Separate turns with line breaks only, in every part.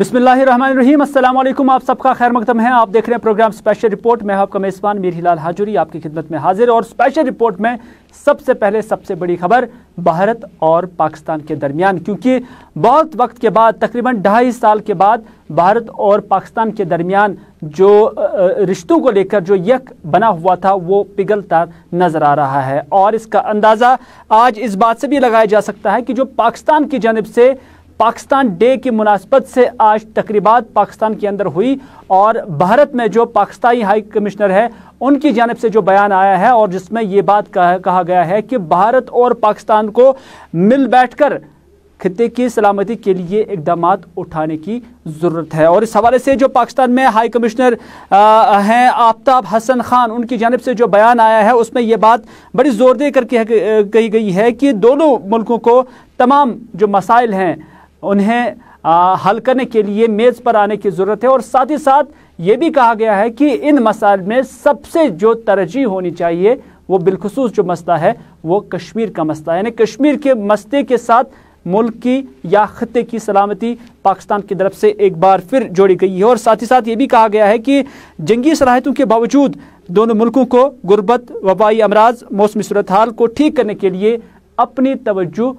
बिस्मिल्लाहिर्रहमानिर्रहीम। अस्सलाम वालेकुम। आप सबका खैर मकदम है। आप देख रहे हैं प्रोग्राम स्पेशल रिपोर्ट में। आपका मेज़बान मीर हिलाल हाजुरी आपकी खिदमत में हाजिर। और स्पेशल रिपोर्ट में सबसे पहले सबसे बड़ी खबर भारत और पाकिस्तान के दरमियान, क्योंकि बहुत वक्त के बाद, तकरीबन 2.5 साल के बाद भारत और पाकिस्तान के दरमियान जो रिश्तों को लेकर जो यक बना हुआ था वो पिघलता नज़र आ रहा है। और इसका अंदाज़ा आज इस बात से भी लगाया जा सकता है कि जो पाकिस्तान की जानिब से पाकिस्तान डे की मुनासबत से आज तकरीबात पाकिस्तान के अंदर हुई और भारत में जो पाकिस्तानी हाई कमिश्नर है उनकी जानिब से जो बयान आया है और जिसमें ये बात कहा गया है कि भारत और पाकिस्तान को मिल बैठकर खित्ते की सलामती के लिए इक़दामात उठाने की ज़रूरत है। और इस हवाले से जो पाकिस्तान में हाई कमिश्नर हैं आफ्ताब हसन खान, उनकी जानिब से जो बयान आया है उसमें यह बात बड़ी ज़ोर दे कर कही गई है कि दोनों मुल्कों को तमाम जो मसाइल हैं उन्हें हल करने के लिए मेज़ पर आने की ज़रूरत है। और साथ ही साथ ये भी कहा गया है कि इन मसाइल में सबसे जो तरजीह होनी चाहिए वो बिलखुसूस जो मसला है वो कश्मीर का मसला है, यानी कश्मीर के मसले के साथ मुल्क की या खित्ते की सलामती पाकिस्तान की तरफ से एक बार फिर जोड़ी गई है। और साथ ही साथ ये भी कहा गया है कि जंगी सलाहियतों के बावजूद दोनों मुल्कों को गुर्बत, वबाई अमराज, मौसमी सूरत हाल को ठीक करने के लिए अपनी तवज्जो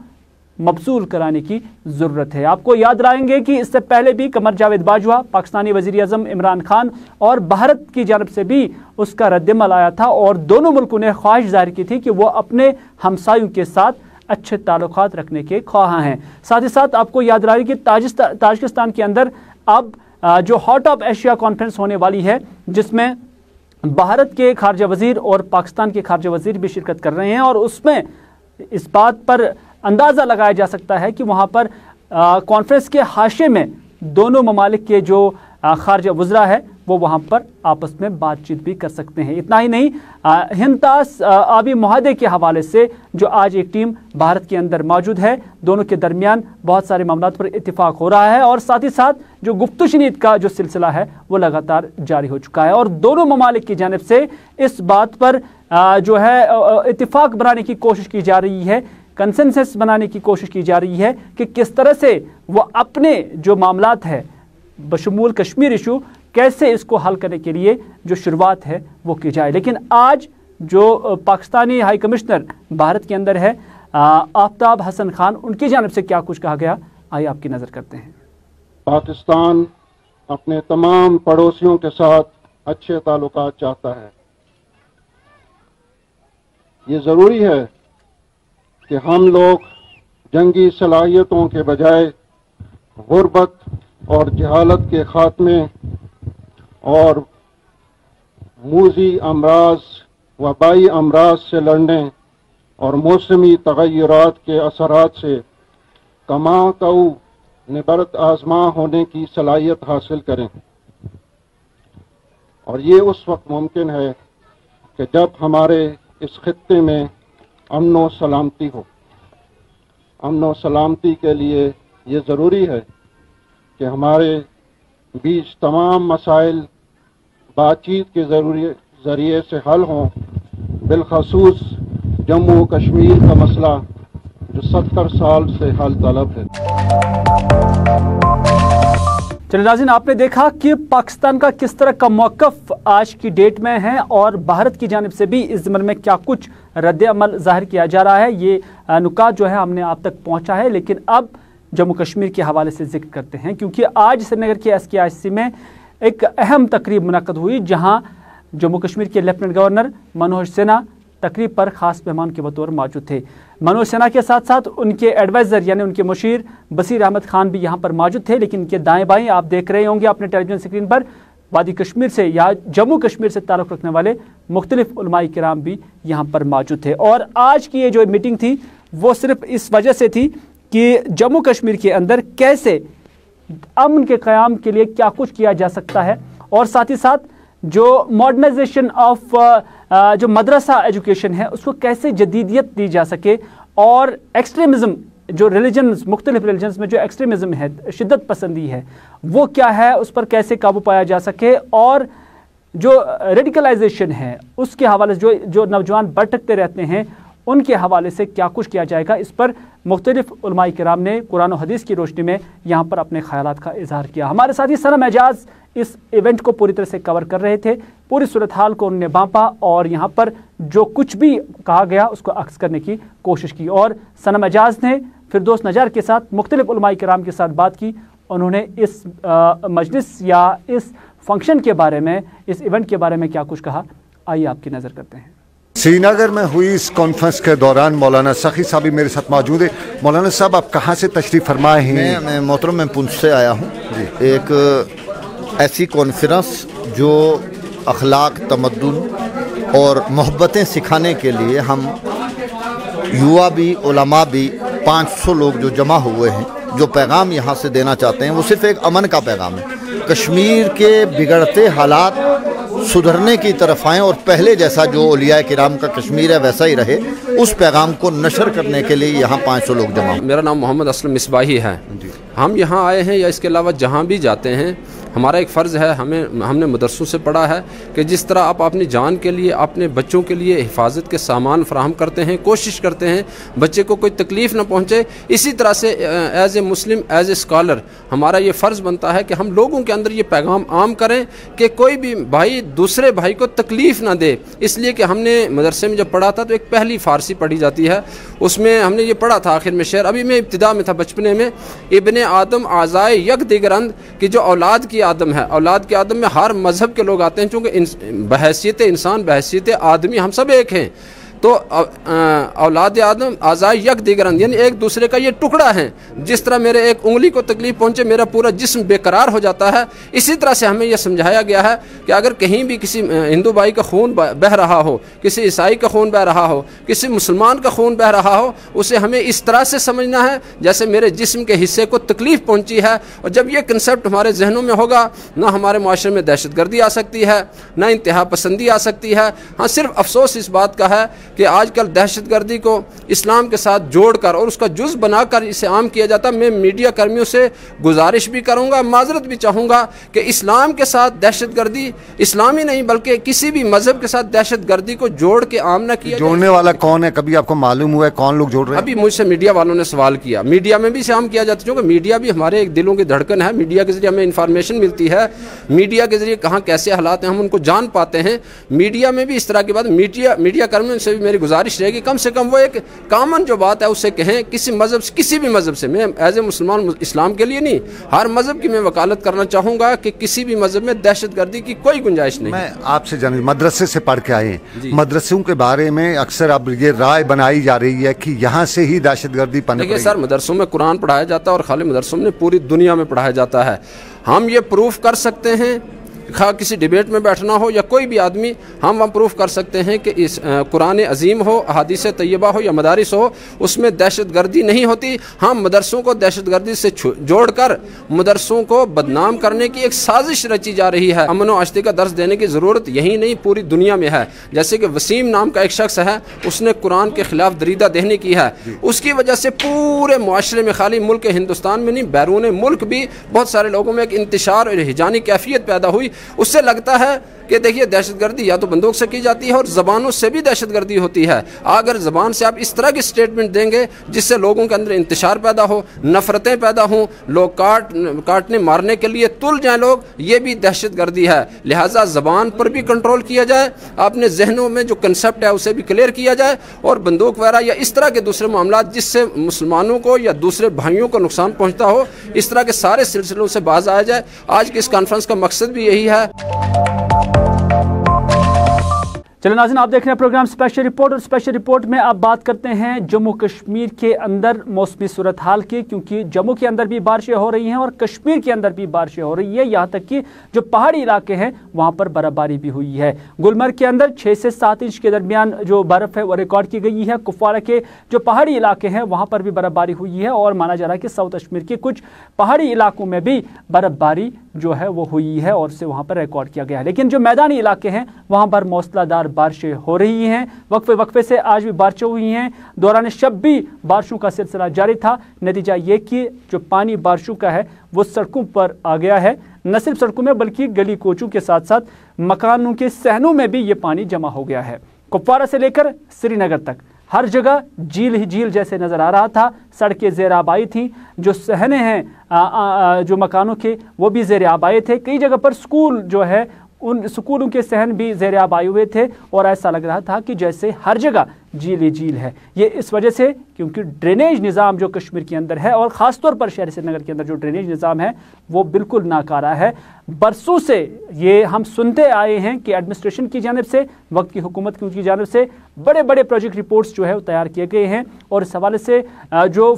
मबसूल कराने की ज़रूरत है। आपको याद रहेंगे कि इससे पहले भी कमर जावेद बाजवा, पाकिस्तानी वज़ीर-ए-आज़म इमरान खान और भारत की जानब से भी उसका रद्दमल आया था और दोनों मुल्कों ने ख्वाहिश जाहिर की थी कि वो अपने हमसायों के साथ अच्छे ताल्लुकात रखने के ख्वाहां हैं। साथ ही साथ आपको याद रहे कि ताजिकिस्तान के अंदर अब जो हार्ट ऑफ एशिया कॉन्फ्रेंस होने वाली है जिसमें भारत के खारजा वज़ीर और पाकिस्तान के खारजा वज़ीर भी शिरकत कर रहे हैं और उसमें इस बात पर अंदाज़ा लगाया जा सकता है कि वहाँ पर कॉन्फ्रेंस के हाशिए में दोनों ममालिक के जो खारजा वज़रा है वो वहाँ पर आपस में बातचीत भी कर सकते हैं। इतना ही नहीं, हिंद-तास आबी मुआहदे के हवाले से जो आज एक टीम भारत के अंदर मौजूद है, दोनों के दरमियान बहुत सारे मामलात पर इत्तिफाक हो रहा है और साथ ही साथ जो गुफ्तशनीद का जो सिलसिला है वो लगातार जारी हो चुका है। और दोनों ममालिक की जानिब से इस बात पर जो है इत्तिफाक बनाने की कोशिश की जा रही है, कंसेंसस बनाने की कोशिश की जा रही है कि किस तरह से वो अपने जो मामलात है बशमूल कश्मीर इशू कैसे इसको हल करने के लिए जो शुरुआत है वो की जाए। लेकिन आज जो पाकिस्तानी हाई कमिश्नर भारत के अंदर है आफ्ताब हसन खान, उनकी जानिब से क्या कुछ कहा गया, आइए आपकी नज़र करते हैं।
पाकिस्तान अपने तमाम पड़ोसियों के साथ अच्छे ताल्लुकात चाहता है। ये ज़रूरी है कि हम लोग जंगी सलाहियतों के बजाय गुर्बत और जहालत के खात्मे और मूजी अमराज, वबाई अमराज से लड़ने और मौसमी तगय्युरात के असरात से कमा कऊ निबरत आजमा होने की सलाहियत हासिल करें। और ये उस वक्त मुमकिन है कि जब हमारे इस खित्ते में अमन व सलामती हो। अमन व सलामती के लिए ये ज़रूरी है कि हमारे बीच तमाम मसाइल बातचीत के ज़रिए से हल हों, बिलखसूस जम्मू कश्मीर का मसला जो 70 साल से हल तलब है।
चलिए नाज़रीन, आपने देखा कि पाकिस्तान का किस तरह का मौक़िफ़ आज की डेट में है और भारत की जानिब से भी इस ज़मन में क्या कुछ रद्द अमल ज़ाहिर किया जा रहा है। ये नुकात जो है हमने आप तक पहुँचा है। लेकिन अब जम्मू कश्मीर के हवाले से जिक्र करते हैं, क्योंकि आज श्रीनगर के SKIC में एक अहम तकरीब मुनक़्क़द हुई जहाँ जम्मू कश्मीर के लेफ्टिनेंट गवर्नर मनोज सिन्हा तकरीब पर ख़ास मेहमान के बतौर मौजूद थे। मनोज सिन्हा के साथ साथ उनके एडवाइज़र यानी उनके मुशीर बसीर अहमद खान भी यहाँ पर मौजूद थे। लेकिन इनके दाएँ बाएँ आप देख रहे होंगे अपने टेलीविजन स्क्रीन पर वादी कश्मीर से या जम्मू कश्मीर से ताल्लुक़ रखने वाले मुख्तलिफ उलमाए किराम भी यहाँ पर मौजूद थे। और आज की ये जो मीटिंग थी वो सिर्फ इस वजह से थी कि जम्मू कश्मीर के अंदर कैसे अमन के क़याम के लिए क्या कुछ किया जा सकता है और साथ ही साथ जो मॉडर्नाइजेशन ऑफ जो मदरसा एजुकेशन है उसको कैसे जदीदियत दी जा सके और एक्सट्रीमिज़म जो रिलीजन्स, मुख्तलिफ रिलीजन्स में जो एक्सट्रीमिज़म है, शिद्दत पसंदी है, वो क्या है, उस पर कैसे काबू पाया जा सके और जो रेडिकलाइजेशन है उसके हवाले से जो नौजवान भटकते रहते हैं उनके हवाले से क्या कुछ किया जाएगा, इस पर मुख्तलिफ उलमाए किराम ने कुरान और हदीस की रोशनी में यहाँ पर अपने ख्यालात का इजहार किया। हमारे साथी सनम एजाज इस इवेंट को पूरी तरह से कवर कर रहे थे, पूरी सूरत हाल को उन्होंने बांपा और यहाँ पर जो कुछ भी कहा गया उसको अक्स करने की कोशिश की। और सनम एजाज ने फिरदौस नजार के साथ मुख्तलिफ उलमाए किराम के साथ बात की। उन्होंने इस मजलिस या इस फंक्शन के बारे में, इस इवेंट के बारे में क्या कुछ कहा, आइए आपकी नज़र करते हैं।
श्रीनगर में हुई इस कॉन्फ्रेंस के दौरान मौलाना सखी साहब भी मेरे साथ मौजूद है। मौलाना साहब, आप कहाँ से तशरीफ़ फरमाए हैं?
मैं मोहतरम में पुंछ से आया हूँ। एक ऐसी कॉन्फ्रेंस जो अखलाक, तमद्दुन और मोहब्बतें सिखाने के लिए हम युवा भी, उलमा भी, 500 लोग जो जमा हुए हैं, जो पैगाम यहाँ से देना चाहते हैं वो सिर्फ़ एक अमन का पैगाम है। कश्मीर के बिगड़ते हालात सुधरने की तरफ आएँ और पहले जैसा जो औलिया किराम का कश्मीर है वैसा ही रहे, उस पैगाम को नशर करने के लिए यहाँ 500 लोग जमा।
मेरा नाम मोहम्मद असलम मिसबाही है। हम यहाँ आए हैं या इसके अलावा जहाँ भी जाते हैं, हमारा एक फ़र्ज़ है, हमने मदरसों से पढ़ा है कि जिस तरह आप अपनी जान के लिए, अपने बच्चों के लिए हिफाजत के सामान फराहम करते हैं, कोशिश करते हैं बच्चे को कोई तकलीफ़ ना पहुँचे, इसी तरह से as a Muslim, as a scholar हमारा ये फ़र्ज़ बनता है कि हम लोगों के अंदर ये पैगाम आम करें कि कोई भी भाई दूसरे भाई को तकलीफ़ ना दे। इसलिए कि हमने मदरसे में जब पढ़ा था तो एक पहली फ़ारसी पढ़ी जाती है, उसमें हमने ये पढ़ा था आखिर में शेर, अभी मैं इब्तिदा में था बचपने में, इब्ने आदम आज़ाए यक दिगरंद, कि जो औलाद की आदम है, औलाद के आदम में हर मज़हब के लोग आते हैं, चूँकि बहैसियत इंसान, बहैसियत आदमी हम सब एक हैं, तो औलाद आदम आज़ाए यक दिगरंद, यानी एक दूसरे का ये टुकड़ा है। जिस तरह मेरे एक उंगली को तकलीफ पहुँचे मेरा पूरा जिस्म बेकरार हो जाता है, इसी तरह से हमें यह समझाया गया है कि अगर कहीं भी किसी हिंदू भाई का खून बह रहा हो, किसी ईसाई का खून बह रहा हो, किसी मुसलमान का खून बह रहा हो, उसे हमें इस तरह से समझना है जैसे मेरे जिस्म के हिस्से को तकलीफ़ पहुँची है। और जब ये कंसेप्ट हमारे जहनों में होगा, ना हमारे माशरे में दहशत गर्दी आ सकती है, ना इंतहा पसंदी आ सकती है। हाँ, सिर्फ अफसोस इस बात का है कि आजकल दहशतगर्दी को इस्लाम के साथ जोड़कर और उसका जुज़ बनाकर इसे आम किया जाता। मैं मीडिया कर्मियों से गुजारिश भी करूंगा, माजरत भी चाहूँगा कि इस्लाम के साथ दहशतगर्दी, इस्लामी नहीं बल्कि किसी भी मजहब के साथ दहशतगर्दी को जोड़ के आम न किया।
जोड़ने वाला कौन है, कभी आपको मालूम हुआ है कौन लोग जोड़ रहे हैं?
अभी मुझसे मीडिया वालों ने सवाल किया, मीडिया में भी इसे आम किया जाता है, क्योंकि मीडिया भी हमारे एक दिलों की धड़कन है। मीडिया के जरिए हमें इंफॉर्मेशन मिलती है, मीडिया के जरिए कहाँ कैसे हालात हैं हम उनको जान पाते हैं। मीडिया में भी इस तरह की बात, मीडिया कर्मियों से भी मेरी गुजारिश रहेगी कम से कम वो एक कॉमन जो बात है उसे कहें। किसी मज़हब से, किसी भी मज़हब से, मैं एज ए मुसलमान इस्लाम के लिए नहीं, हर मज़हब की मैं वकालत करना चाहूँगा कि किसी भी मज़हब में दहशतगर्दी की कोई गुंजाइश नहीं।
मैं आपसे जानूँ, मदरसे से पढ़ के आए, मदरसों के बारे में अक्सर अब ये राय बनाई जा रही है कि यहाँ से ही दहशतगर्दी पनप रही है।
देखिए सर, मदरसों में कुरान पढ़ाया जाता है और खाली मदरसों में पूरी दुनिया में पढ़ाया जाता है। हम ये प्रूफ कर सकते हैं, खा किसी डिबेट में बैठना हो या कोई भी आदमी, हम प्रूफ कर सकते हैं कि इस कुरान अजीम हो, अहादीस तैयबा हो या मदारिस हो, उसमें दहशतगर्दी नहीं होती। हम मदरसों को दहशतगर्दी से जोड़कर मदरसों को बदनाम करने की एक साजिश रची जा रही है। अमन व आश्ती का दर्स देने की ज़रूरत यही नहीं पूरी दुनिया में है। जैसे कि वसीम नाम का एक शख्स है, उसने कुरान के ख़िलाफ़ दरीदा देहनी की है, उसकी वजह से पूरे मुआशरे में, खाली मुल्क हिंदुस्तान में नहीं बैरून मुल्क भी बहुत सारे लोगों में एक इंतशार और हिजानी कैफियत पैदा हुई। उससे लगता है कि देखिए दहशतगर्दी या तो बंदूक से की जाती है और ज़बानों से भी दहशतगर्दी होती है। अगर ज़बान से आप इस तरह की स्टेटमेंट देंगे जिससे लोगों के अंदर इंतशार पैदा हो, नफ़रतें पैदा हों, लोग काटने मारने के लिए तुल जाएं लोग, ये भी दहशतगर्दी है। लिहाजा ज़बान पर भी कंट्रोल किया जाए, अपने जहनों में जो कंसेप्ट है उसे भी क्लियर किया जाए, और बंदूक वगैरह या इस तरह के दूसरे मामला जिससे मुसलमानों को या दूसरे भाइयों को नुकसान पहुँचता हो, इस तरह के सारे सिलसिलों से बाज आया जाए। आज की इस कॉन्फ्रेंस का मकसद भी यही है।
चलो नाज़रीन, आप देख रहे हैं प्रोग्राम स्पेशल रिपोर्ट, और स्पेशल रिपोर्ट में आप बात करते हैं जम्मू कश्मीर के अंदर मौसमी सूरत हाल की, क्योंकि जम्मू के अंदर भी बारिशें हो रही हैं और कश्मीर के अंदर भी बारिशें हो रही है। यहाँ तक कि जो पहाड़ी इलाके हैं वहाँ पर बर्फबारी भी हुई है। गुलमर्ग के अंदर 6 से 7 इंच के दरमियान जो बर्फ़ है वो रिकॉर्ड की गई है। कुपवारा के जो पहाड़ी इलाके हैं वहाँ पर भी बर्फबारी हुई है, और माना जा रहा है कि साउथ कश्मीर के कुछ पहाड़ी इलाकों में भी बर्फबारी जो है वो हुई है और उसे वहाँ पर रिकॉर्ड किया गया है। लेकिन जो मैदानी इलाके हैं वहाँ पर मौसलाधार बारिशें हो रही हैं। वक्फे से आज भी बारिशें हुई हैं, दौरान शब भी बारिशों का सिलसिला जारी था। नतीजा ये कि जो पानी बारिशों का है वो सड़कों पर आ गया है, न सिर्फ सड़कों में बल्कि गली कोचों के साथ साथ मकानों के सहनों में भी ये पानी जमा हो गया है। कुपवारा से लेकर श्रीनगर तक हर जगह झील ही झील जैसे नज़र आ रहा था। सड़कें ज़ेर आबाई थी, जो सहने हैं जो मकानों के वो भी ज़ेर आबाई थे। कई जगह पर स्कूल जो है उन स्कूलों के सहन भी ज़ेर आब आए हुए थे और ऐसा लग रहा था कि जैसे हर जगह झील ही झील है। ये इस वजह से क्योंकि ड्रेनेज निज़ाम जो कश्मीर के अंदर है और ख़ासतौर पर शहर श्रीनगर के अंदर जो ड्रेनेज निज़ाम है वो बिल्कुल नाकारा है। बरसों से ये हम सुनते आए हैं कि एडमिनिस्ट्रेशन की जानिब से, वक्त की हुकूमत की जानिब से बड़े बड़े प्रोजेक्ट रिपोर्ट्स जो है वो तैयार किए गए हैं और इस हवाले से जो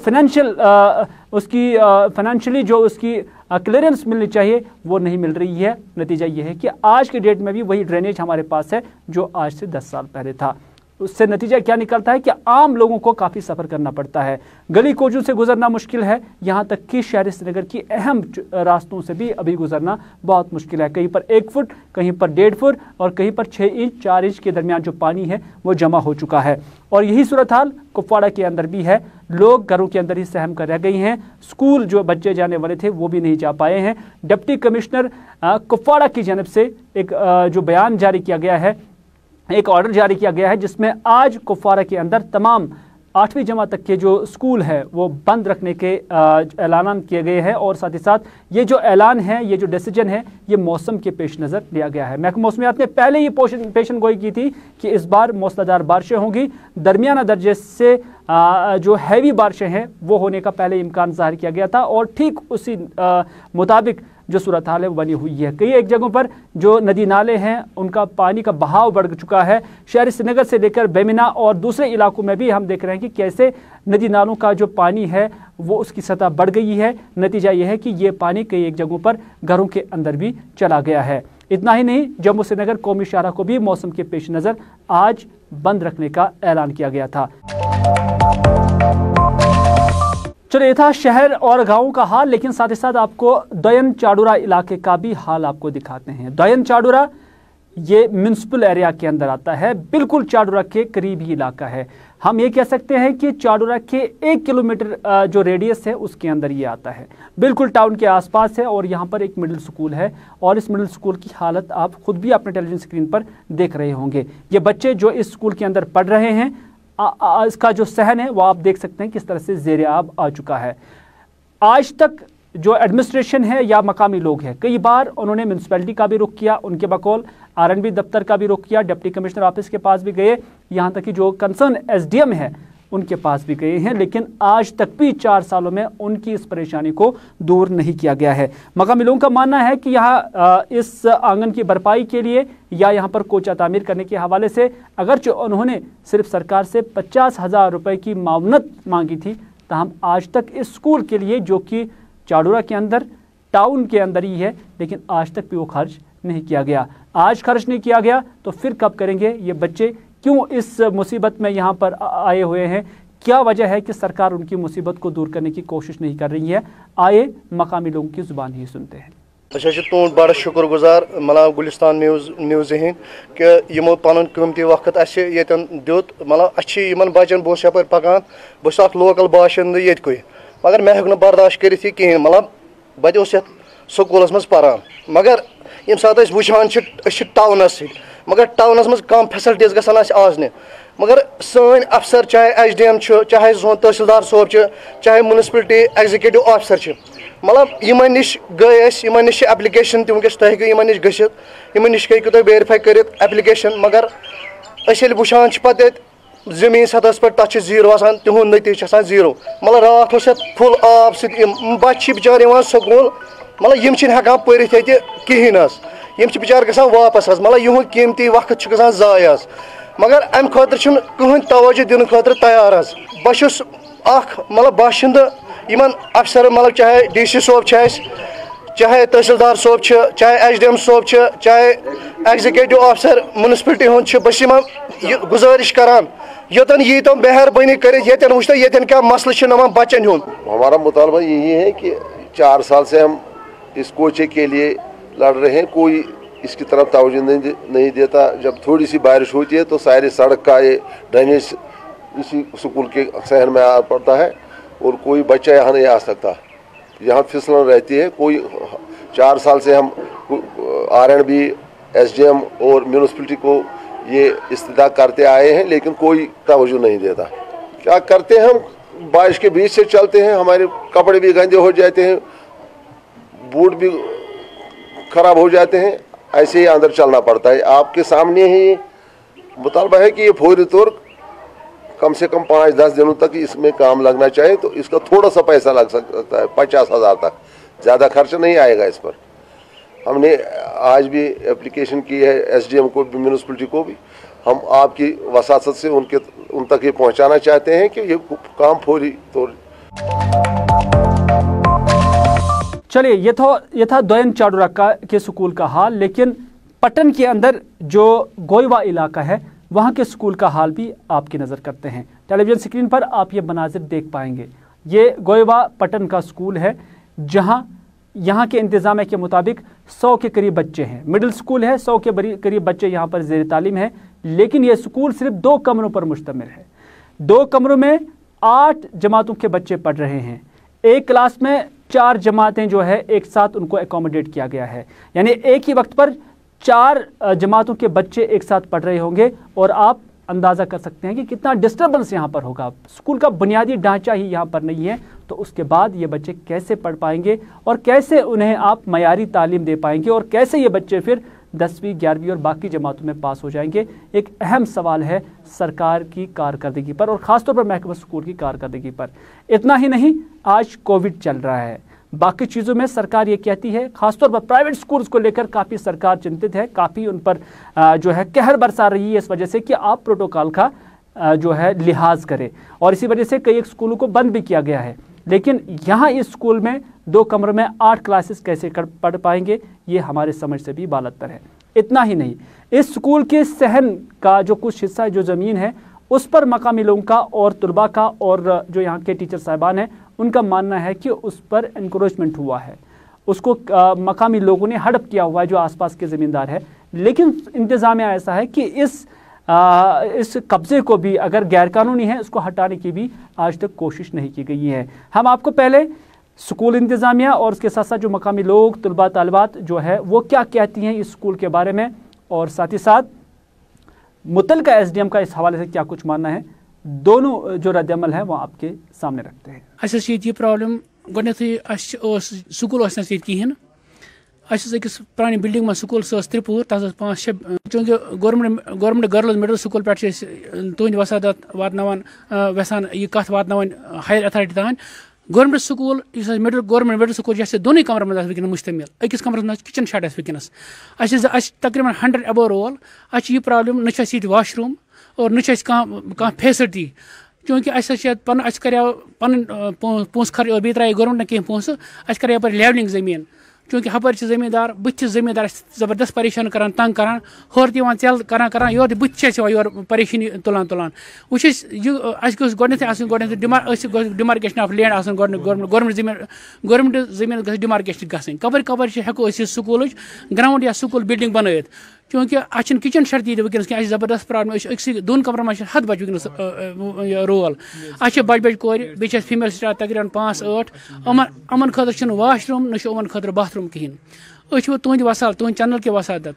फाइनेंशियली जो उसकी क्लियरेंस मिलनी चाहिए वो नहीं मिल रही है। नतीजा ये है कि आज के डेट में भी वही ड्रेनेज हमारे पास है जो आज से 10 साल पहले था। उससे नतीजा क्या निकलता है कि आम लोगों को काफ़ी सफ़र करना पड़ता है, गली कोचों से गुजरना मुश्किल है, यहाँ तक कि शहर श्रीनगर की अहम रास्तों से भी अभी गुजरना बहुत मुश्किल है। कहीं पर 1 फुट, कहीं पर 1.5 फुट और कहीं पर 6 इंच 4 इंच के दरमियान जो पानी है वो जमा हो चुका है। और यही सूरत हाल कुपवाड़ा के अंदर भी है। लोग घरों के अंदर ही सहम कर रह गई हैं। स्कूल जो बच्चे जाने वाले थे वो भी नहीं जा पाए हैं। डिप्टी कमिश्नर कुपवाड़ा की जानिब से एक जो बयान जारी किया गया है, एक ऑर्डर जारी किया गया है जिसमें आज कुपवाड़ा के अंदर तमाम 8वीं जमात तक के जो स्कूल है वो बंद रखने के ऐलान किए गए हैं। और साथ ही साथ ये जो ऐलान है, ये जो डिसीजन है, ये मौसम के पेश नज़र लिया गया है। महकमा मौसमियात ने पहले ही पेशन गोई की थी कि इस बार मौसलाधार बारिशें होंगी। दरमियाना दर्जे से जो हैवी बारिशें हैं वो होने का पहले इम्कान ज़ाहिर किया गया था और ठीक उसी मुताबिक जो सूरत हाल है वो बनी हुई है। कई एक जगहों पर जो नदी नाले हैं उनका पानी का बहाव बढ़ चुका है। शहर श्रीनगर से लेकर बेमिना और दूसरे इलाकों में भी हम देख रहे हैं कि कैसे नदी नालों का जो पानी है वो उसकी सतह बढ़ गई है। नतीजा ये है कि ये पानी कई एक जगहों पर घरों के अंदर भी चला गया है। इतना ही नहीं, जम्मू श्रीनगर कौमी शाहरा को भी मौसम के पेश नज़र आज बंद रखने का ऐलान किया गया था। चलो, ये था शहर और गाँव का हाल, लेकिन साथ ही साथ आपको दोयन चाडुरा इलाके का भी हाल आपको दिखाते हैं। दोयन चाडुरा ये म्यूनसिपल एरिया के अंदर आता है, बिल्कुल चाडुरा के करीब ही इलाका है। हम ये कह सकते हैं कि चाडुरा के 1 किलोमीटर जो रेडियस है उसके अंदर ये आता है, बिल्कुल टाउन के आसपास है। और यहाँ पर एक मिडिल स्कूल है और इस मिडिल स्कूल की हालत आप खुद भी अपने टेलीविजन स्क्रीन पर देख रहे होंगे। ये बच्चे जो इस स्कूल के अंदर पढ़ रहे हैं, इसका जो सहन है वो आप देख सकते हैं किस तरह से ज़ेर आब आ चुका है। आज तक जो एडमिनिस्ट्रेशन है या मकामी लोग हैं, कई बार उन्होंने म्यूनसिपैलिटी का भी रुख किया, उनके बकौल आरएनबी दफ्तर का भी रुख किया, डिप्टी कमिश्नर ऑफिस के पास भी गए, यहाँ तक कि जो कंसर्न एसडीएम है उनके पास भी गए हैं, लेकिन आज तक भी 4 सालों में उनकी इस परेशानी को दूर नहीं किया गया है। मकामी लोगों का मानना है कि यहाँ इस आंगन की भरपाई के लिए या यहाँ पर कोचा तामीर करने के हवाले से अगरचे उन्होंने सिर्फ सरकार से 50,000 रुपये की मामनत मांगी थी, ताहम आज तक इस स्कूल के लिए, जो कि चाडुरा के अंदर टाउन के अंदर ही है, लेकिन आज तक भी वो खर्च नहीं किया गया। आज खर्च नहीं किया गया तो फिर कब करेंगे? ये बच्चे क्यों इस मुसीबत में यहाँ पर आए हुए हैं? क्या वजह है कि सरकार उनकी मुसीबत को दूर करने की कोशिश नहीं कर रही है? आए मकामी लोगों की जुबान ही सुनते हैं।
तुंद बड़ा शुक्रगुजार मतलब गुलिस्तान न्यूज़ हंद कि यमो पन कीमती वक्त यन दुत मतलब बचन बहुत यप पकान बहुत लोकल बाशिंद ये मगर मैं हेक बर्दाश्त कर कहें मतलब बत स्कूलस मज पारान मगर ये सात वुचान टाउनस मगर टाउनस मज कम फैसिलिटीज गसान आजन मगर सन अफसर चाहे एचडीएम चाहे सोन तहसीलदार सोब चाहे म्यूनसिपलिटी एग्जीक्यूटिव ऑफिसर मतलब इन नश गए निश एप्लिकेशन तक तुम नश गम नश तुम वेरीफाई कर एप्लिकेशन मगर वुचान पे जमीन सतह पे तक जीरो आसान तिहुंद नतीज जीरो मतलब रात फुल आब सच्चे बिचार स्कूल मतलब यम हेकान पढ़ कहें बिचार गसान वापस मतलब यहद कीमती वक्त गसान जाय मगर अम खतर कहन तवज्जो दिन खतर तैयार बहुत मतलब बाशिंद इन अफसर मतलब चाहे डीसी सोब चाहे तहसीलदार सोब चाहे एचडीएम सोब चाहे एग्जीक्यूटिव ऑफिसर म्यूनसिपलिटी हूँ बस गुजारिश करान योतन ये तो मेहरबानी कर वुचो ये क्या मसला बच्चन हूँ।
हमारा मुतालबा यही है कि 4 साल से हम इस कोचे के लिए लड़ रहे हैं, कोई इसकी तरफ तवज्जो नहीं देता। जब थोड़ी सी बारिश होती है तो सारी सड़क का ये ड्रेनेज इसी स्कूल के शहर में आ पड़ता है और कोई बच्चा यहाँ नहीं आ सकता, यहाँ फिसलन रहती है। कोई 4 साल से हम आरएनबी एसडीएम और म्यूनसिपलिटी को ये इस्तिदा करते आए हैं, लेकिन कोई तवज्जो नहीं देता। क्या करते हैं हम, बारिश के बीच से चलते हैं, हमारे कपड़े भी गंदे हो जाते हैं, बूट भी खराब हो जाते हैं, ऐसे ही अंदर चलना पड़ता है। आपके सामने ही मुतालबा है कि ये फौरी तौर कम से कम 5-10 दिनों तक इसमें काम लगना चाहिए, तो इसका थोड़ा सा पैसा लग सकता है, 50,000 तक, ज़्यादा खर्च नहीं आएगा इस पर। हमने आज भी एप्लीकेशन की है SDM को भी, म्यूनिसिपलिटी को भी। हम आपकी वसासत से उन तक ये पहुंचाना चाहते हैं कि ये काम फौरी तौर।
चलिए, ये था दोयन चाडुरक्का के स्कूल का हाल, लेकिन पटन के अंदर जो गोयवा इलाका है वहाँ के स्कूल का हाल भी आपकी नज़र करते हैं। टेलीविज़न स्क्रीन पर आप ये मनाजिर देख पाएंगे। ये गोयवा पटन का स्कूल है, जहाँ यहाँ के इंतज़ामिया के मुताबिक 100 के करीब बच्चे हैं। मिडिल स्कूल है, 100 के करीब बच्चे यहाँ पर ज़ेर तालीम है, लेकिन ये स्कूल सिर्फ 2 कमरों पर मुश्तमिल है। 2 कमरों में 8 जमातों के बच्चे पढ़ रहे हैं। एक क्लास में 4 जमातें जो है एक साथ उनको एकोमोडेट किया गया है, यानी एक ही वक्त पर 4 जमातों के बच्चे एक साथ पढ़ रहे होंगे। और आप अंदाज़ा कर सकते हैं कि कितना डिस्टर्बेंस यहाँ पर होगा। स्कूल का बुनियादी ढांचा ही यहाँ पर नहीं है, तो उसके बाद ये बच्चे कैसे पढ़ पाएंगे और कैसे उन्हें आप मयारी तालीम दे पाएंगे और कैसे ये बच्चे फिर 10वीं 11वीं और बाकी जमातों में पास हो जाएंगे। एक अहम सवाल है सरकार की कारकर्दगी पर और ख़ासतौर पर महकमा स्कूल की कारकर्दगी पर। इतना ही नहीं, आज कोविड चल रहा है, बाकी चीज़ों में सरकार ये कहती है, ख़ासतौर पर प्राइवेट स्कूल्स को लेकर काफ़ी सरकार चिंतित है, काफ़ी उन पर जो है कहर बरसा रही है इस वजह से कि आप प्रोटोकॉल का जो है लिहाज करें, और इसी वजह से कई एक स्कूलों को बंद भी किया गया है। लेकिन यहाँ इस स्कूल में 2 कमरों में 8 क्लासेस कैसे पढ़ पाएंगे, ये हमारे समझ से भी बालतर है। इतना ही नहीं, इस स्कूल के सहन का जो कुछ हिस्सा जो ज़मीन है उस पर मकामी लोगों का और तलबा का और जो यहाँ के टीचर साहिबान हैं उनका मानना है कि उस पर इंक्रोचमेंट हुआ है, उसको मकामी लोगों ने हड़प किया हुआ है, जो आसपास के ज़मींदार है। लेकिन इंतज़ामिया ऐसा है कि इस कब्ज़े को भी अगर गैरकानूनी है उसको हटाने की भी आज तक कोशिश नहीं की गई है। हम आपको पहले स्कूल इंतज़ामिया और उसके साथ साथ जो मकामी लोग तलबा तालिबात जो है वो क्या कहती हैं इस स्कूल के बारे में, और साथ ही साथ मुतलका SDM का इस हवाले से क्या कुछ मानना है, दोनों जो रद्दअमल है वो आपके सामने रखते हैं।
ये प्रॉब्लम गोडनेथी स्कूल कहें अकिस प्रानी बिल्डिंग में स्कूल सह त्रिपुर तस 5-6 चूँकि गवर्नमेंट गर्ल्स मिडल स्कूल पे तुंद वसादत वातान वेसान यह कत वातान हायर अथॉरिटी तान government school government middle school जैसे दोनों कमर में वनस मुश्तमिल, अकिस कमरस में किचन शेड वनस तकरीबन 100 अबो रोल। यह प्रॉब्लम न वाशरूम और न फैसिलिटी, चूँकि कर पोस खर्च और बी त्रे गवर्नमेंट कह पोस कर यप लेवलिंग ज़मीन, चूँकि हपर ज़मींदार बुत ज़मींदार ज़बरदस्त परेशान करान तंग करान हर दिवान चल करान योर बुत योर परेशानी तुलान डिमार्केशन ऑफ लैंड गवर्नमेंट ज़मीन डिमार्केशन गई कपर हेको स्कूल ग्राउंड या स्कूल बिल्डिंग बनत, चूँकि अच्छे किचन शेड ती वनस कह ज़बरदस्त प्रॉब्लम 2 कमरन में 7 बच्चे वनस रोल, बज कोर बी फीमेल स्टाफ तकरीबन 5-8 अमन खतर वाशरूम न खतर बाथरूम कहें। तुंद वसाल तुंद चैनल के वसादत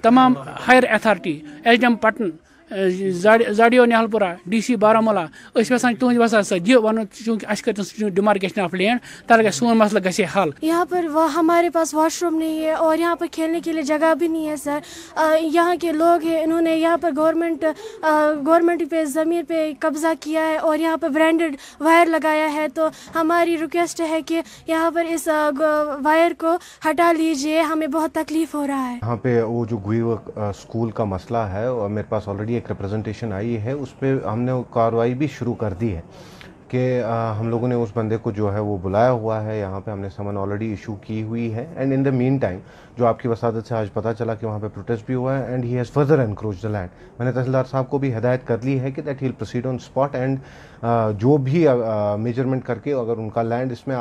तमाम हायर अथॉरिटी SDM पटन जाडियो निहालपुरा DC बारामूला यसान तुंद वसाल सर यह वन, चूँकि डिमार्केशन ऑफ लैंड तर सोन मसला गसे हल।
यहाँ पर हमारे पास वॉशरूम नहीं है और यहाँ पर खेलने के लिए जगह भी नहीं है सर। यहाँ के लोग हैं, इन्होंने यहाँ पर गवर्नमेंट पे ज़मीन पे कब्ज़ा किया है और यहाँ पर ब्रांडेड वायर लगाया है, तो हमारी रिक्वेस्ट है कि यहाँ पर इस वायर को हटा लीजिए, हमें बहुत तकलीफ़ हो रहा है।
यहाँ पे वो जो गुई स्कूल का मसला है और मेरे पास ऑलरेडी एक रिप्रेजेंटेशन आई है, उस पर हमने कार्रवाई भी शुरू कर दी है कि हम लोगों ने उस बंदे को जो है वो बुलाया हुआ है, यहाँ पे हमने समन ऑलरेडी इशू की हुई है। And in the mean time जो आपकी वसादत से आज पता चला कि वहाँ पे प्रोटेस्ट भी हुआ है and he has further encroach the land. मैंने तहसीलदार साहब को भी हिदायत कर ली है कि that he will proceed on spot and जो भी मेजरमेंट करके अगर उनका लैंड इसमें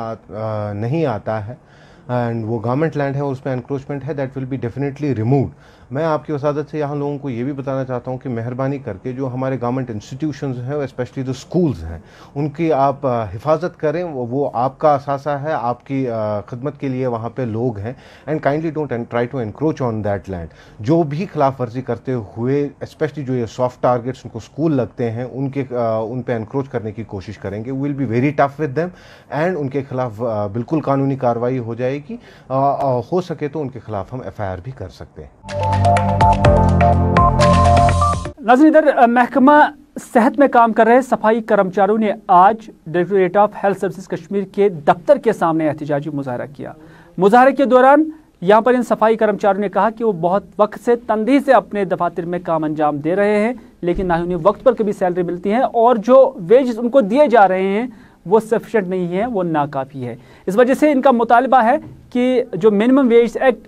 नहीं आता है एंड वो गवर्नमेंट लैंड है और उस पर एनक्रोचमेंट है, that will be definitely removed. मैं आपकी वसादत से यहाँ लोगों को ये भी बताना चाहता हूँ कि मेहरबानी करके जो हमारे गवर्नमेंट इंस्टीट्यूशंस हैं, स्पेशली जो स्कूल्स हैं, उनकी आप हिफाजत करें। वो आपका असासा है, आपकी खिदमत के लिए वहाँ पे लोग हैं, and kindly don't try to encroach on that land. जो भी खिलाफ वर्जी करते हुए, स्पेशली जो ये सॉफ्ट टारगेट्स उनको स्कूल लगते हैं, उन पे एनक्रोच करने की कोशिश करेंगे। Will be very tough with them and उनके खिलाफ बिल्कुल कानूनी कार्रवाई हो जाएगी। हो सके तो उनके खिलाफ हम FIR भी कर सकते हैं।
नाज़रीन, इधर महकमा सेहत में काम कर रहे सफाई कर्मचारियों ने आज directorate of health services Kashmir के दफ्तर के सामने एहतजाजी मुजाहरा किया। मुजाहरे के दौरान यहाँ पर इन सफाई कर्मचारियों ने कहा कि वो बहुत वक्त से तंदही से अपने दफातर में काम अंजाम दे रहे हैं, लेकिन ना ही उन्हें वक्त पर कभी सैलरी मिलती है और जो वेज उनको दिए जा रहे हैं वो सफिशेंट नहीं है, वो नाकाफ़ी है। इस वजह से इनका मुतालबा है कि जो minimum wage act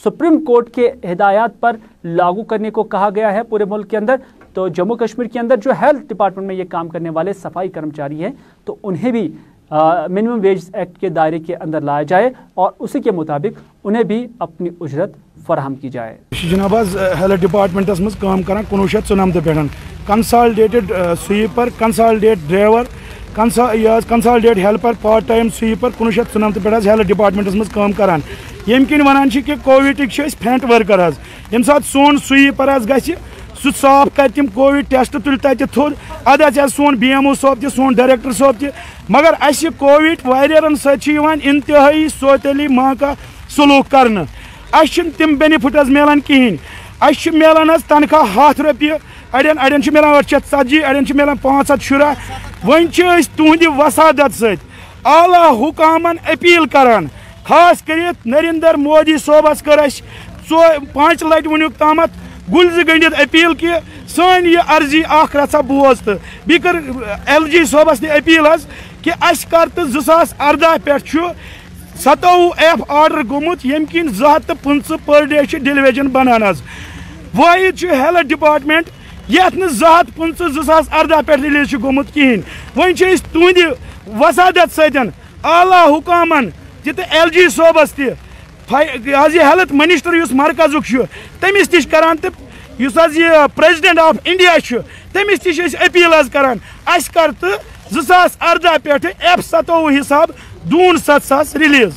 supreme court के हिदायत पर लागू करने को कहा गया है पूरे मुल्क के अंदर, तो जम्मू कश्मीर के अंदर जो हेल्थ डिपार्टमेंट में ये काम करने वाले सफाई कर्मचारी हैं तो उन्हें भी मिनिमम वेज एक्ट के दायरे के अंदर लाया जाए और उसी के मुताबिक उन्हें भी अपनी उजरत फराहम की जाए।
जनाब हेल्थ डिपार्टमेंट मज काम कर 1994 पे consolidated sweeper, consolidated driver, consolidated helper, part time sweeper 1994 पे हेल्थ डिपार्टमेंट मज काम करान। यम किन वनान कि कोविड फ्रंट वर्कर यम सात सोन स्वीपर गि सह साफ कर तम कोविड टेस्ट तुल तत थोद अद सोन BMO साहब तह सोन डायरेक्टर साहब तह, मगर अस कोविड वारियरन सत्यान इंतहाई सोतली माँ का सलूक कर तम बेनिफिट मिलान कहें। अस मिलान तनख्वाह 100 रुपये, अड़न मिलान 840, अड़न मिलान 500 वन तुहद वसादत सत आला हुकामन अपील करान, खास कर नरेंद्र मोदी सोबस कर 5 लट वनुक तामत गुलज गंडित अपील कि सन यह अर्जी रचा बोज तो बी कर LG सोबस अपील कि अस कर 2018 पे 27F ऑर्डर गोमुत यम किन 250 पर डे डिलीवेजन बनान। वाहिद हेल्थ डिपार्टमेंट ये 250 2018 पे रिलीज गोमुत कहें। वन तुंद वसादत सतन आला हुकामन LG सोबस हेल्थ मिनिस्टर मरकजुक तमिस तश करान तो प्रेसिडेंट ऑफ इंडिया तमिस तश अपील करान अस कर 2018 पे F27 हिसाब दून 7,000 रिलीज।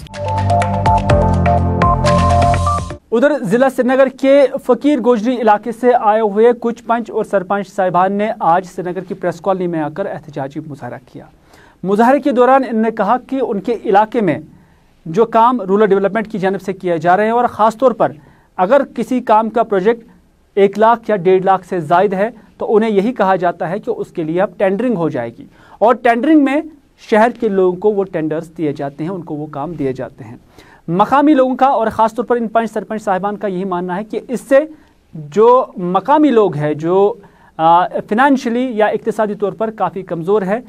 उधर जिला श्रीनगर के फकीर गोजरी इलाके से आए हुए कुछ पंच और सरपंच साहिबान ने आज श्रीनगर की प्रेस कॉलोनी में आकर एहतजाजी मुजाहरा किया। मुजाहरे के दौरान इन्होंने कहा कि उनके इलाके में जो काम रूरल डेवलपमेंट की जानिब से किए जा रहे हैं और ख़ास तौर पर अगर किसी काम का प्रोजेक्ट 1 लाख या 1.5 लाख से ज़ायद है तो उन्हें यही कहा जाता है कि उसके लिए अब टेंडरिंग हो जाएगी और टेंडरिंग में शहर के लोगों को वो टेंडर्स दिए जाते हैं, उनको वो काम दिए जाते हैं। मकामी लोगों का और ख़ास तौर पर इन पंच सरपंच साहिबान का यही मानना है कि इससे जो मकामी लोग हैं जो फिनेंशियली या इक्तिसादी तौर पर काफ़ी कमज़ोर है,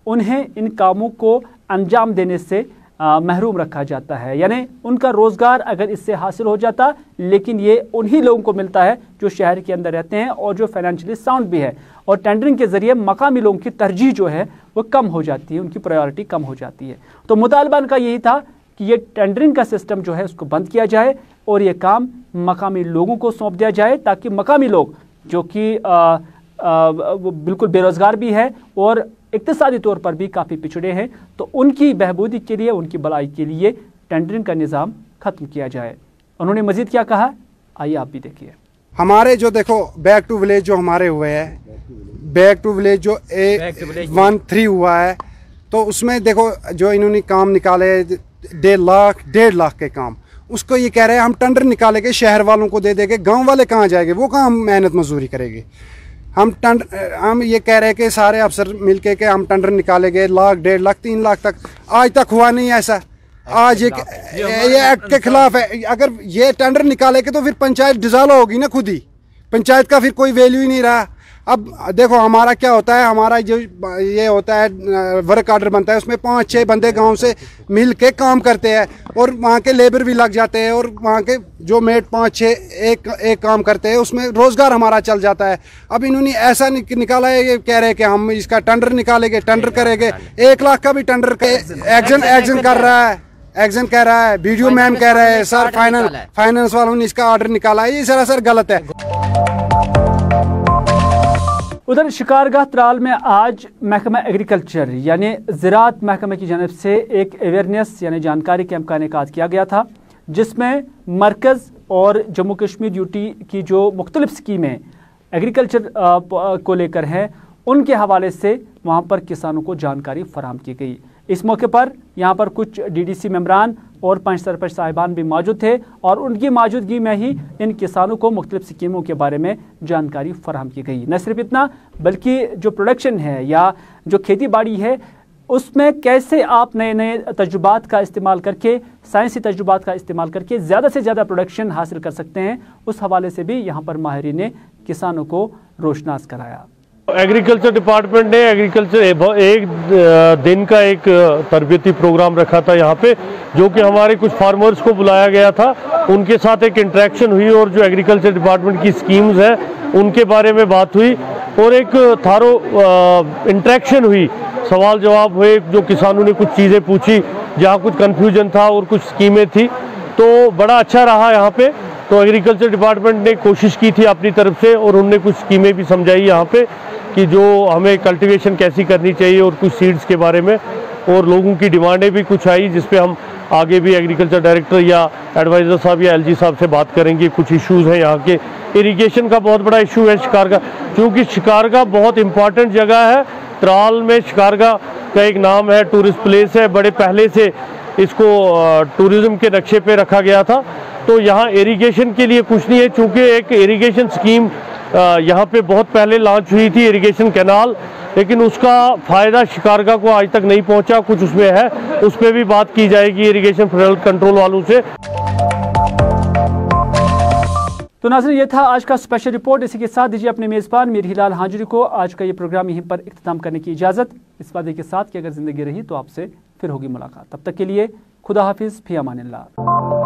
उन्हें इन कामों को अंजाम देने से महरूम रखा जाता है। यानी उनका रोज़गार अगर इससे हासिल हो जाता, लेकिन ये उन्हीं लोगों को मिलता है जो शहर के अंदर रहते हैं और जो फाइनेंशियली साउंड भी है, और टेंडरिंग के ज़रिए मकामी लोगों की तरजीह जो है वो कम हो जाती है, उनकी प्रायोरिटी कम हो जाती है। तो मुतालबा का यही था कि ये टेंडरिंग का सिस्टम जो है उसको बंद किया जाए और ये काम मकामी लोगों को सौंप दिया जाए, ताकि मकामी लोग जो कि वो बिल्कुल बेरोज़गार भी है और इक्तिसादी तौर पर भी काफ़ी पिछड़े हैं, तो उनकी बहबूदी के लिए, उनकी भलाई के लिए टेंडरिंग का निज़ाम ख़त्म किया जाए। उन्होंने मज़ीद क्या कहा, आइए आप भी देखिए।
हमारे जो देखो बैक टू विलेज जो हमारे हुए हैं, बैक टू विलेज जो 113 हुआ है, तो उसमें देखो जो इन्होंने काम निकाले 1.5 लाख के काम, उसको ये कह रहे हैं हम टेंडर निकालेंगे, शहर वालों को दे देंगे, गांव वाले कहाँ जाएंगे, वो कहाँ मेहनत मजदूरी करेंगे। हम ये कह रहे हैं कि सारे अफसर मिलके के हम टेंडर निकालेंगे 1 लाख, 1.5 लाख, 3 लाख तक, आज तक हुआ नहीं ऐसा। आज ये एक्ट के खिलाफ है। अगर ये टेंडर निकालेंगे तो फिर पंचायत डिसॉल्व होगी ना खुद ही, पंचायत का फिर कोई वैल्यू ही नहीं रहा। अब देखो हमारा क्या होता है, हमारा जो ये होता है वर्क ऑर्डर बनता है, उसमें 5-6 बंदे गांव से मिल के काम करते हैं और वहाँ के लेबर भी लग जाते हैं और वहाँ के जो मेट 5-6 एक काम करते हैं, उसमें रोज़गार हमारा चल जाता है। अब इन्होंने ऐसा निकाला है, ये कह रहे हैं कि हम इसका टेंडर निकालेंगे, टेंडर करेंगे, 1 लाख का भी टेंडर एक्शन कर रहा है। एक्शन कह रहा है, बीडीओ मैम कह रहा है सर फाइनेंस वालों ने इसका ऑर्डर निकाला है, ये सरासर गलत है।
उधर शिकारगाह त्राल में आज महकमा एग्रीकल्चर यानी ज़राअत महकमे की जानब से एक अवेयरनेस यानी जानकारी कैंप का इनेकाद किया गया था, जिसमें मरकज़ और जम्मू कश्मीर यूटी की जो मुख्तलिफ स्कीमें एग्रीकल्चर को लेकर हैं उनके हवाले से वहाँ पर किसानों को जानकारी फराहम की गई। इस मौके पर यहाँ पर कुछ डीडीसी मेंबरान और पंच सरपंच साहिबान भी मौजूद थे और उनकी मौजूदगी में ही इन किसानों को मुख्तलिफ स्कीमों के बारे में जानकारी फराहम की गई। न सिर्फ इतना बल्कि जो प्रोडक्शन है या जो खेती बाड़ी है उसमें कैसे आप नए नए तजुबात का इस्तेमाल करके, साइंसी तजुबात का इस्तेमाल करके ज़्यादा से ज़्यादा प्रोडक्शन हासिल कर सकते हैं, उस हवाले से भी यहाँ पर माहिरीन ने किसानों को रोशनास कराया।
एग्रीकल्चर डिपार्टमेंट ने एक दिन का एक तरबियती प्रोग्राम रखा था यहाँ पे, जो कि हमारे कुछ फार्मर्स को बुलाया गया था, उनके साथ एक इंटरेक्शन हुई और जो एग्रीकल्चर डिपार्टमेंट की स्कीम्स हैं उनके बारे में बात हुई और एक थारो इंटरेक्शन हुई, सवाल जवाब हुए, जो किसानों ने कुछ चीज़ें पूछी जहाँ कुछ कन्फ्यूजन था और कुछ स्कीमें थी, तो बड़ा अच्छा रहा यहाँ पे। तो एग्रीकल्चर डिपार्टमेंट ने कोशिश की थी अपनी तरफ से और उन्होंने कुछ स्कीमें भी समझाई यहाँ पे कि जो हमें कल्टीवेशन कैसी करनी चाहिए और कुछ सीड्स के बारे में, और लोगों की डिमांडें भी कुछ आई जिस पे हम आगे भी एग्रीकल्चर डायरेक्टर या एडवाइज़र साहब या एलजी साहब से बात करेंगे। कुछ इश्यूज़ हैं यहाँ के, इरिगेशन का बहुत बड़ा इशू है शिकारगाह, क्योंकि शिकारगाह बहुत इंपॉर्टेंट जगह है। त्राल में शिकारगाह का एक नाम है, टूरिस्ट प्लेस है, बड़े पहले से इसको टूरिज़्म के नक्शे पे रखा गया था। तो यहाँ इरिगेशन के लिए कुछ नहीं है, चूँकि एक इरिगेशन स्कीम यहाँ पे बहुत पहले लॉन्च हुई थी, इरिगेशन कैनाल, लेकिन उसका फ़ायदा शिकारगाह को आज तक नहीं पहुँचा। कुछ उसमें है, उस पर भी बात की जाएगी इरिगेशन कंट्रोल वालों से।
तो नाज़रीन, ये था आज का स्पेशल रिपोर्ट। इसी के साथ दीजिए अपने मेज़बान मीर हिलाल हाजिरी को आज का ये प्रोग्राम यहीं पर इख्तिताम करने की इजाज़त, इस वादे के साथ कि अगर ज़िंदगी रही तो आपसे फिर होगी मुलाकात। तब तक के लिए खुदा हाफिज़, फ़ी अमानिल्लाह।